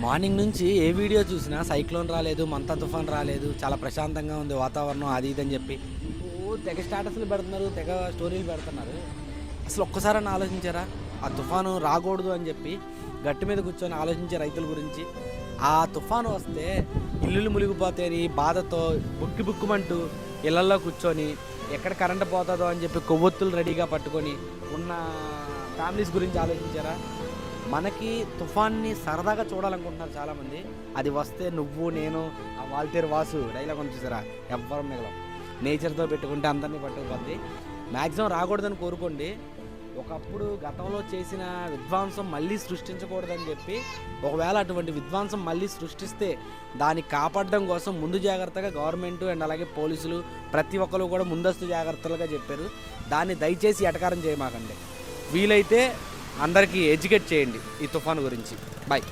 Morning నుంచి ఏ video చూసినా cyclone రాలేదు, మంతా తుఫాన్ రాలేదు, చాలా ప్రశాంతంగా ఉంది వాతావరణం అది ఇది అని చెప్పి తెగ స్టేటస్లు పెడుతున్నారు, తెగ స్టోరీలు పెడుతున్నారు. అసలు ఒక్కసారన్నా ఆలోచించారా? ఆ తుఫాను రాకూడదు అని చెప్పి గట్టి మీద కూర్చొని ఆలోచించే రైతుల గురించి. ఆ తుఫాను వస్తే ఇల్లులు మునిగిపోతాయని బాధతో బుక్కి బుక్కుమంటూ ఇళ్లల్లో కూర్చొని ఎక్కడ కరెంట్ పోతుందో అని చెప్పి కొవ్వొత్తులు రెడీగా పట్టుకొని ఉన్న ఫ్యామిలీస్ గురించి ఆలోచించారా? మనకి తుఫాన్ని సరదాగా చూడాలనుకుంటున్నారు చాలామంది. అది వస్తే నువ్వు నేను ఆ వాల్తేరు వాసు డైలాగ్ ఉంది చూసారా, ఎవ్వరం మిగలం. నేచర్తో పెట్టుకుంటే అందరినీ పట్టుకుపోద్ది. మ్యాక్సిమం రాకూడదని కోరుకోండి. ఒకప్పుడు గతంలో చేసిన విధ్వంసం మళ్ళీ సృష్టించకూడదని చెప్పి, ఒకవేళ అటువంటి విధ్వంసం మళ్ళీ సృష్టిస్తే దాన్ని కాపాడడం కోసం ముందు జాగ్రత్తగా గవర్నమెంట్ అండ్ అలాగే పోలీసులు ప్రతి ఒక్కరు కూడా ముందస్తు జాగ్రత్తలుగా చెప్పారు. దాన్ని దయచేసి ఎటకారం చేయమాకండి. వీలైతే అందరికీ ఎడ్యుకేట్ చేయండి ఈ తుఫాను గురించి. బాయ్.